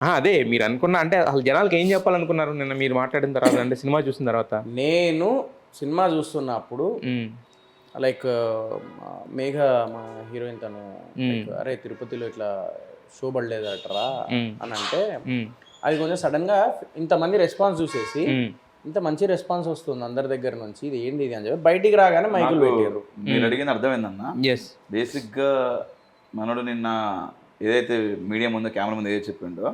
అదే మీరు అనుకున్న అంటే అసలు జనాలకి ఏం చెప్పాలనుకున్నారు నిన్న మీరు మాట్లాడిన తర్వాత అంటే సినిమా చూసిన తర్వాత? నేను సినిమా చూస్తున్నప్పుడు హ్మ్. లైక్ మేఘ మా హీరోయిన్ తను లైక్ అరే తిరుపతిలో ఇట్లా షో పడలేదట్రా హ్మ్. అని అంటే హ్మ్. అది కొంచెం సడన్గా ఇంతమంది రెస్పాన్స్ చూసేసి హ్మ్. ఇంత మంచి రెస్పాన్స్ వస్తుంది అందరి దగ్గర నుంచి ఇది ఏంది ఇది అని చెప్పి బయటికి రాగానే మైకులు పెట్టారు. మీరు అడిగిన అర్థమైందన్న. యెస్. బేసిక్గా మనోడు నిన్న ఏదైతే మీడియా ముందు కెమెరా ముందు ఏదైతే చెప్పిండో,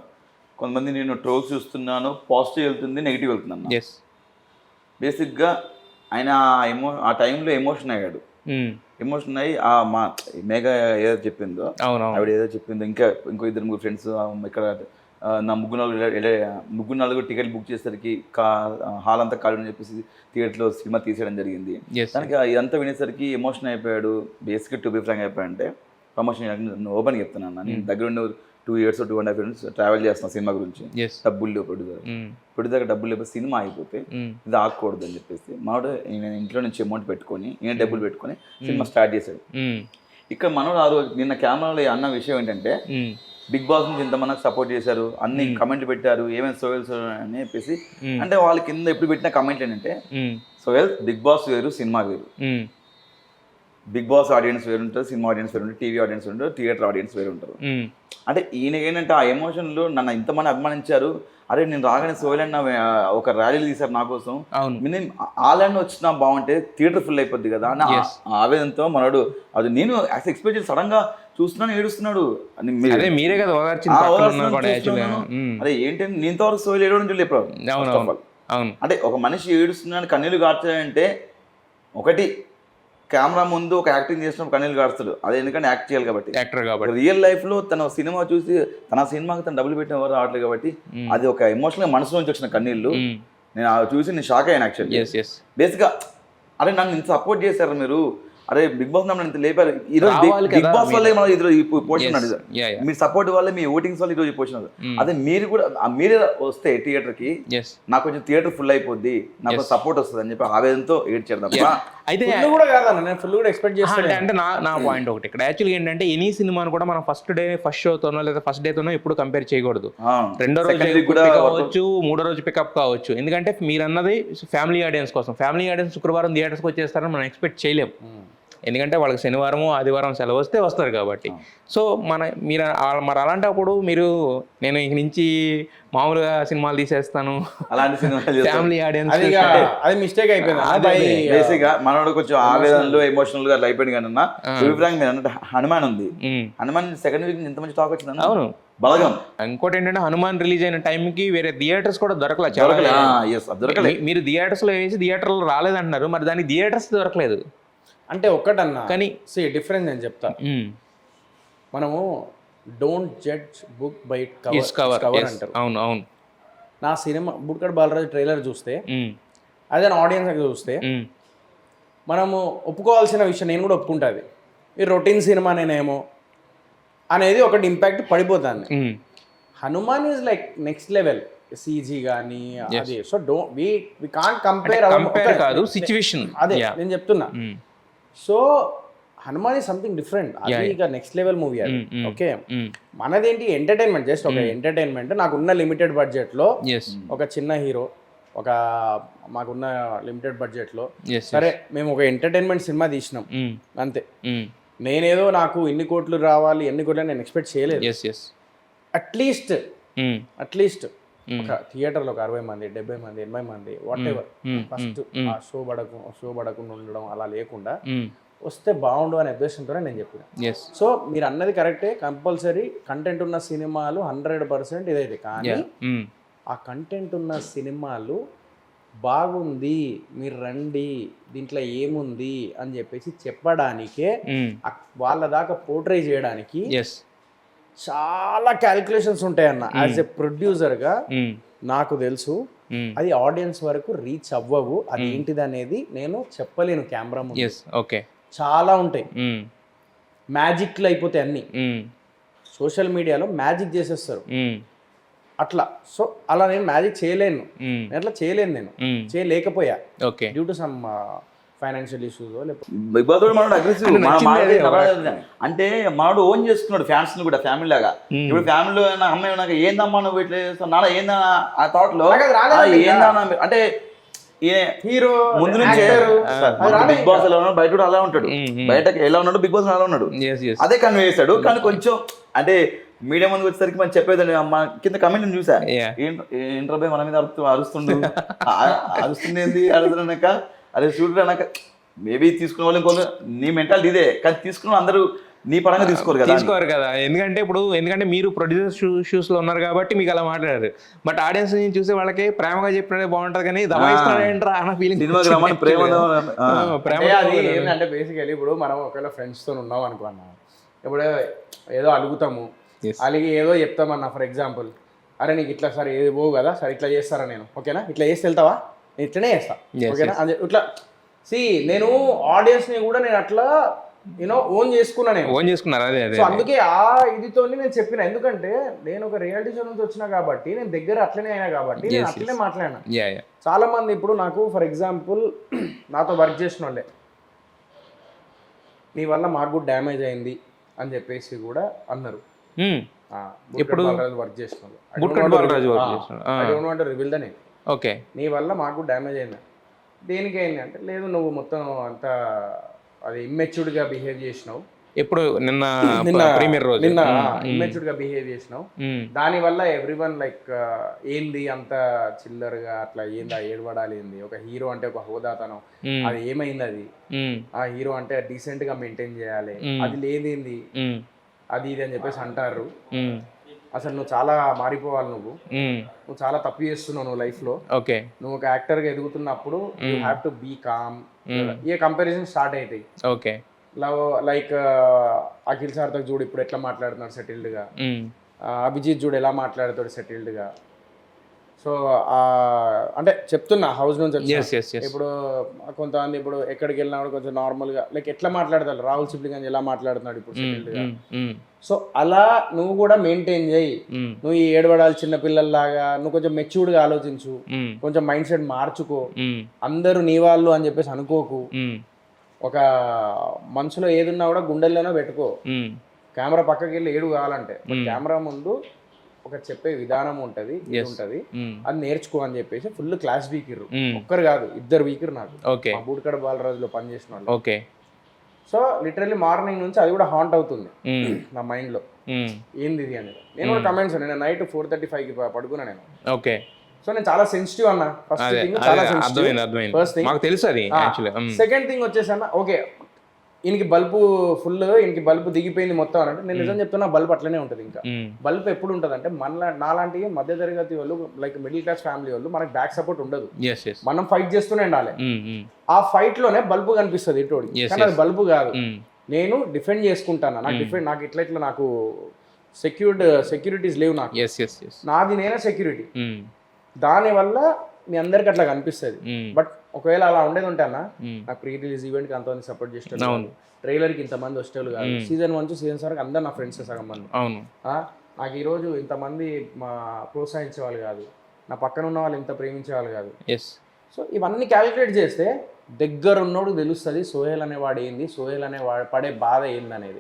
కొంతమంది నేను ట్రోల్స్ చూస్తున్నాను, పాజిటివ్ వెళ్తుంది, నెగిటివ్ వెళ్తుందన్న. యెస్. బేసిక్గా ఆయన ఆ టైంలో ఎమోషన్ అయ్యాడు. ఎమోషన్ అయ్యి మా మేఘ ఏదైతే చెప్పిందో, అవునవును. ఆవిడ ఏదో చెప్పిందో, ఇంకో ఇద్దరు ముగ్గురు ఫ్రెండ్స్ ఇక్కడ నా ముగ్గురు నలుగురు టికెట్ బుక్ చేసేసరికి హాల్ అంతా ఖాళీ అని చెప్పేసి థియేటర్లో సినిమా తీసేయడం జరిగింది. Yes. దానికి ఇదంతా వినేసరికి ఎమోషన్ అయిపోయాడు. బేసిక్గా టు బి ఫ్రాంక్ అయిపోయాడంటే ప్రమోషన్ ఓపెన్ చెప్తున్నాను. నేను దగ్గర ఉండే 2 years 2.5 years ట్రావెల్ చేస్తున్నాను సినిమా గురించి. Yes. డబ్బులు లేవు ప్రొడ్యూసర్ డబ్బులు లేకపోతే సినిమా అయిపోతే ఇది ఆగకూడదు అని చెప్పేసి మావాడు నేను ఇంట్లో నుంచి అమౌంట్ పెట్టుకొని నేను డబ్బులు పెట్టుకొని సినిమా స్టార్ట్ చేశాడు. ఇక్కడ మనోడు ఆ రోజు నిన్న కెమెరాలో అన్న విషయం ఏంటంటే, బిగ్ బాస్ నుంచి ఇంతమంది సపోర్ట్ చేశారు, అన్ని కమెంట్లు పెట్టారు, ఏమైనా సోయల్స్ అని చెప్పేసి. అంటే వాళ్ళ కింద ఎప్పుడు పెట్టిన కమెంట్ ఏంటంటే, సోయల్ బిగ్ బాస్ వేరు, సినిమా వేరు. బిగ్ బాస్ ఆడియన్స్ వేరు ఉంటారు, సినిమా ఆడియన్స్ వేరు ఉంటారు, టీవీ ఆడియన్స్ ఉంటారు, థియేటర్ ఆడియన్స్ వేరు ఉంటారు. అంటే ఈయన ఏంటంటే ఆ ఎమోషన్లో నన్ను ఇంతమంది అభిమానించారు, అరే నేను రాగానే సోయల్ అన్న ఒక ర్యాలీలు తీశారు నా కోసం, నేను ఆల్యాండ్ వచ్చినా బాగుంటే థియేటర్ ఫుల్ అయిపోద్ది కదా అని ఆవేదనతో మనోడు అది నేను ఎక్స్పెక్ట్ చేసి సడన్ గా చూస్తున్నాను ఏడుస్తున్నాడు. మీరే కదా అదే ఏంటంటే నేను వరకు సోయల్ ఏడవడం చూడలేదు. అంటే ఒక మనిషి ఏడుస్తున్నాడు కన్నీళ్ళు కార్చాడంటే, ఒకటి కెమెరా ముందు ఒక యాక్టింగ్ చేసినప్పుడు కన్నీళ్ళు కారుస్తాడు, అదే ఎందుకంటే యాక్ట్ చేయాలి కాబట్టి, యాక్టర్ కాబట్టి. రియల్ లైఫ్ లో తన సినిమా చూసి తన సినిమాకి తను డబ్బులు పెట్టిన ఎవరు రావట్లేదు కాబట్టి అది ఒక ఎమోషనల్ మనసు నుంచి వచ్చిన కన్నీళ్ళు. నేను చూసి నేను షాక్ అయ్యాను యాక్చువల్లీ. బేసిక్గా అరే నన్ను ఇంత సపోర్ట్ చేశారు మీరు, అరే బిగ్ బాస్ నన్ను ఇంత లేపారు, ఈరోజు బిగ్ బాస్ వల్లే మనం ఈరోజు పోషన్నాడు, మీ సపోర్ట్ వల్ల మీ ఓటింగ్స్ వల్ల ఈరోజు పోషన్నారు. అదే మీరు కూడా మీరే వస్తే థియేటర్ కి నాకు కొంచెం థియేటర్ ఫుల్ అయిపోద్ది, నాకు సపోర్ట్ వస్తుంది అని చెప్పి ఆవేదనతో ఏడ్చారు తప్ప అయితే కూడా కాదన్న నేను ఫుల్ కూడా ఎక్స్పెక్ట్ చేస్తాను. అంటే నా పాయింట్ ఒకటి ఇక్కడ యాక్చువల్గా ఏంటంటే, ఎనీ సినిమాను కూడా మనం ఫస్ట్ షోతోనో లేదా ఫస్ట్ డేతోనో ఎప్పుడు కంపేర్ చేయకూడదు. రెండో రోజు కావచ్చు, మూడో రోజు పికప్ కావచ్చు. ఎందుకంటే మీరు అన్నది ఫ్యామిలీ ఆడియన్స్ కోసం. ఫ్యామిలీ ఆడియన్స్ శుక్రవారం థియేటర్స్కి వచ్చేస్తారని మనం ఎక్స్పెక్ట్ చేయలేము, ఎందుకంటే వాళ్ళకి శనివారం ఆదివారం సెలవు వస్తే వస్తారు కాబట్టి. సో మీరు మరి అలాంటప్పుడు మీరు నేను ఇంక నుంచి మామూలుగా సినిమాలు తీసేస్తాను అలాంటి సినిమాలు ఫ్యామిలీ ఆడియన్స్ అది మిస్టేక్ అయిపోయింది. బేసిక్గా మనోడు కొంచెం ఆవేదనలు ఎమోషనల్ గా అట్లా అయిపోయింది. కానీ మీరు అన్నట్టు హనుమాన్ ఉంది, హనుమాన్ సెకండ్ వీక్ ఎంత మంచి టాక్ వచ్చింది. అవును, బలగం. ఇంకోటి ఏంటంటే హనుమాన్ రిలీజ్ అయిన టైంకి వేరే థియేటర్స్ కూడా దొరకలేదు. మీరు థియేటర్స్ లో వేసి థియేటర్లో రాలేదంటున్నారు, మరి దానికి థియేటర్స్ దొరకలేదు అంటే ఒక్కటన్నా. కానీ డిఫరెన్స్ నేను చెప్తా, మనము don't judge book by cover అంటారు. అవును అవును. నా సినిమా బుక్కడ్ బాలరాజు ట్రైలర్ చూస్తే, అదే ఆడియన్స్ చూస్తే మనము ఒప్పుకోవాల్సిన విషయం నేను కూడా ఒప్పుకుంటుంది, ఈ రొటీన్ సినిమా నేనేమో అనేది ఒకటి ఇంపాక్ట్ పడిపోతుంది. Hanuman is like next level CG కానీ అది. సో వి కాంట్ కంపేర్ కాదు సిచ్యువేషన్, అదే నేను చెప్తున్నా. So Hanuman is something different, అది ఇక నెక్స్ట్ లెవెల్ మూవీ అది. ఓకే, మనదేంటి ఎంటర్టైన్మెంట్, జస్ట్ ఒక ఎంటర్టైన్మెంట్. నాకున్న లిమిటెడ్ బడ్జెట్లో ఒక చిన్న హీరో, ఒక మాకున్న లిమిటెడ్ బడ్జెట్లో సరే మేము ఒక ఎంటర్టైన్మెంట్ సినిమా తీసినాం అంతే. నేనేదో నాకు ఇన్ని కోట్లు రావాలి ఎన్ని కోట్లు నేను ఎక్స్పెక్ట్ చేయలేదు. అట్లీస్ట్ ఒక థియేటర్లో ఒక 60 మంది 70 మంది 80 మంది వాట్ ఎవర్, ఫస్ట్ ఆ షో పడకుండా ఉండడం అలా లేకుండా వస్తే బాగుండు అనే ఉద్దేశంతోనే నేను చెప్పిన. సో మీరు అన్నది కరెక్టే, కంపల్సరీ కంటెంట్ ఉన్న సినిమాలు 100% ఇదైతే. కానీ ఆ కంటెంట్ ఉన్న సినిమాలు బాగుంది మీరు రండి దీంట్లో ఏముంది అని చెప్పేసి చెప్పడానికే, వాళ్ళ దాకా పోర్ట్రే చేయడానికి చాలా క్యాలిక్యులేషన్స్ ఉంటాయన్న. యాజ్ ఎ ప్రొడ్యూసర్గా నాకు తెలుసు అది ఆడియన్స్ వరకు రీచ్ అవ్వవు, అది ఏంటిది అనేది నేను చెప్పలేను కెమెరా ముందు. ఓకే, చాలా ఉంటాయి, మ్యాజిక్లు అయిపోతాయి అన్ని. సోషల్ మీడియాలో మ్యాజిక్ చేసేస్తారు అట్లా. సో అలా నేను మ్యాజిక్ చేయలేను, నేను చేయలేకపోయా due to some financial issues లేకపోతే బిగ్ బాస్ కూడా మనోడు అగ్రెసివ్ అంటే మనోడు ఓన్ చేసుకున్నాడు ఫ్యాన్స్ ని కూడా ఫ్యామిలీ లాగా. ఇప్పుడు ఫ్యామిలీలో అమ్మాయి నాకు ఏందమ్మా నువ్వు ఇట్లా చేస్తావు నాన్న ఏందా ఆ థాట్ లో ఏందా అంటే హీరో ముందు నుంచే బిగ్ బాస్ ఎలా ఉన్నాడు బయట కూడా అలా ఉంటాడు, బయటకి ఎలా ఉన్నాడు బిగ్ బాస్ అలా ఉన్నాడు, అదే కన్వే చేస్తాడు. కానీ కొంచెం అంటే మీడియా ముందుకు వచ్చేసరికి మనం చెప్పేదండి అమ్మ కింద కమెంట్ చూసా ఏంట్రబే మన మీద అరుస్తుండు అరుస్తుంది ఏంది అరుస్తున్నాక అదే చూడరా నాకు మేబీ తీసుకునే వాళ్ళు ఇంకో నీ మెంటాలిటీ ఇదే, కానీ తీసుకున్న అందరూ నీ పరంగా తీసుకోరు కదా. ఎందుకంటే మీరు ప్రొడ్యూసర్ షూస్ లో ఉన్నారు కాబట్టి మీకు అలా మాట్లాడారు. బట్ ఆడియన్స్ నుంచి చూసే వాళ్ళకి ప్రేమగా చెప్పినట్టే బాగుంటది కానీ దబాయిస్తాడేంట్రా అన్న ఫీలింగ్. అది ఏంటంటే బేసికలీ ఇప్పుడు మనం ఒకవేళ ఫ్రెండ్స్ తో ఉన్నాం అనుకున్నా, ఇప్పుడు ఏదో అలుగుతాము, అలిగి ఏదో చెప్తామన్నా. ఫర్ ఎగ్జాంపుల్, అరే నీకు ఇట్లా సార్ ఏది పోవు కదా సార్ ఇట్లా చేస్తారా నేను, ఓకేనా ఇట్లా చేసి వెళ్తావా, నేను ఇట్లనే చేస్తా, ఓకేనా అని ఇట్లా నేను ఆడియన్స్ని కూడా నేను అట్లా ఓన్ చేసుకున్నాను. సో అందుకే ఆ ఇదితో నేను చెప్పిన, ఎందుకంటే నేను ఒక రియాలిటీ షో నుంచి వచ్చినా కాబట్టి నేను దగ్గర అట్లనే అయినా కాబట్టి నేను అట్లనే మాట్లాడినా. చాలా మంది ఇప్పుడు నాకు ఫర్ ఎగ్జాంపుల్ నాతో వర్క్ చేసిన వాళ్ళే నీ వల్ల మాకు కూడా డ్యామేజ్ అయింది అని చెప్పేసి కూడా అన్నారు. ఇప్పుడు వర్క్ చేసిన వాళ్ళు రివీల్ ద నేమ్. ఓకే, నీ వల్ల మాకు డ్యామేజ్ అయింది. దేనికి అయింది అంటే, లేదు నువ్వు మొత్తం అంతా అది ఇమ్మెచ్యూర్డ్ గా బిహేవ్ చేసినావు. ఎప్పుడు నిన్న ప్రీమియర్ రోజు నిన్న ఇమ్మెచ్యూర్డ్ గా బిహేవ్ చేసినావు, దాని వల్ల ఎవ్రీవన్ లైక్ ఏంది అంత చిల్లర్ గా అట్లా ఏందా ఏడవడాలి ఏంది, ఒక హీరో అంటే ఒక హోదాతనం, అది ఏమైంది, అది ఆ హీరో అంటే డీసెంట్ గా మెయింటైన్ చేయాలి, అది లేదేంది అది ఇది అని చెప్పేసి అంటారు. అసలు నువ్వు చాలా మారిపోవాలి, నువ్వు చాలా తప్పు చేస్తున్నావు నువ్వు లైఫ్ లో. ఓకే, నువ్వు ఒక యాక్టర్ గా ఎదుగుతున్నప్పుడు you have to be calm. ఏ కంపారిజన్ స్టార్ట్ అవుతాయి. ఓకే, లైక్ అఖిల్ సార్తో చూడు ఇప్పుడు ఎట్లా మాట్లాడుతున్నాడు సెటిల్డ్ గా, అభిజిత్ చూడు ఎలా మాట్లాడుతాడు సెటిల్డ్ గా. సో అంటే చెప్తున్నా హౌస్ నుంచి ఇప్పుడు కొంతమంది ఇప్పుడు ఎక్కడికి వెళ్ళినా కూడా కొంచెం నార్మల్ గా లైక్ ఎట్లా మాట్లాడతాడు, రాహుల్ సిబ్లింగ్ అని ఎలా మాట్లాడుతున్నాడు ఇప్పుడు సెటిల్డ్ గా. సో అలా నువ్వు కూడా మెయింటైన్ చేయి. నువ్వు ఈ ఏడవడాలి చిన్నపిల్లల్లాగా నువ్వు కొంచెం మెచ్యూర్డ్ గా ఆలోచించు, కొంచెం మైండ్ సెట్ మార్చుకో. అందరూ నీ వాళ్ళు అని చెప్పేసి అనుకోకు. ఒక మనసులో ఏదున్నా కూడా గుండెల్లోనే పెట్టుకో. కెమెరా పక్కకి వెళ్ళి ఏడు కావాలంటే కెమెరా ముందు ఒక చెప్పే విధానం ఉంటది, అది నేర్చుకో అని చెప్పేసి ఫుల్ క్లాస్ వీకిర్రు. ఒక్కరు కాదు, ఇద్దరు వీకిర్ నాకు బూడికడ బాలరాజులో పనిచేసిన వాళ్ళు. ఓకే, సో లిటరల్లీ మార్నింగ్ నుంచి అది కూడా హాంట్ అవుతుంది నా మైండ్ లో, ఏంది ఇది అనేది. నేను కూడా కమెంట్స్, నేను నైట్ 4:35కి పడుకున్నా నేను. ఓకే, సో నేను చాలా సెన్సిటివ్ అన్న. ఫస్ట్ థింగ్ చాలా సెన్సిటివ్, ఫస్ట్ థింగ్. మాకు తెలుసు అది. సెకండ్ థింగ్ వచ్చేసి అన్న, ఓకే ఈయనకి బల్బు ఫుల్, ఈయనకి బల్బు దిగిపోయింది మొత్తం అని అంటే నేను నిజం చెప్తున్నా, బల్బు అట్లనే ఉంటుంది. ఇంకా బల్బు ఎప్పుడు ఉంటుంది అంటే నాలాంటి మధ్య తరగతి వాళ్ళు లైక్ మిడిల్ క్లాస్ ఫ్యామిలీ వాళ్ళు మనకి బ్యాక్ సపోర్ట్ ఉండదు. మనం ఫైట్ చేస్తూనే ఉండాలి. ఆ ఫైట్ లోనే బల్బు కనిపిస్తుంది ఇటోడి, కానీ అది బల్బు కాదు. నేను డిఫెండ్ చేసుకుంటాను, నాకు ఇట్లా నాకు సెక్యూరిటీస్ లేవు, నాకు నాది నేనే సెక్యూరిటీ. దానివల్ల మీ అందరికి అట్లా కనిపిస్తుంది. బట్ ఒకవేళ అలా ఉండేది ఉంటే అన్న, నాకు ప్రీ రిలీజ్ ఈవెంట్ కి అంతమంది సపోర్ట్ చేస్తారు, ట్రైలర్ కి ఇంతమంది వచ్చేవాళ్ళు కాదు, సీజన్ 1 to సీజన్ వరకు అందరు నా ఫ్రెండ్స్ సగం మంది. నాకు ఈరోజు ఇంతమంది ప్రోత్సహించే వాళ్ళు కాదు, నా పక్కన ఉన్న వాళ్ళు ఇంత ప్రేమించే వాళ్ళు కాదు. సో ఇవన్నీ క్యాలిక్యులేట్ చేస్తే దగ్గర ఉన్నోడు తెలుస్తుంది సోహెల్ అనేవాడు ఏంది, సోహెల్ అనేవాడు పడే బాధ ఏంది అనేది.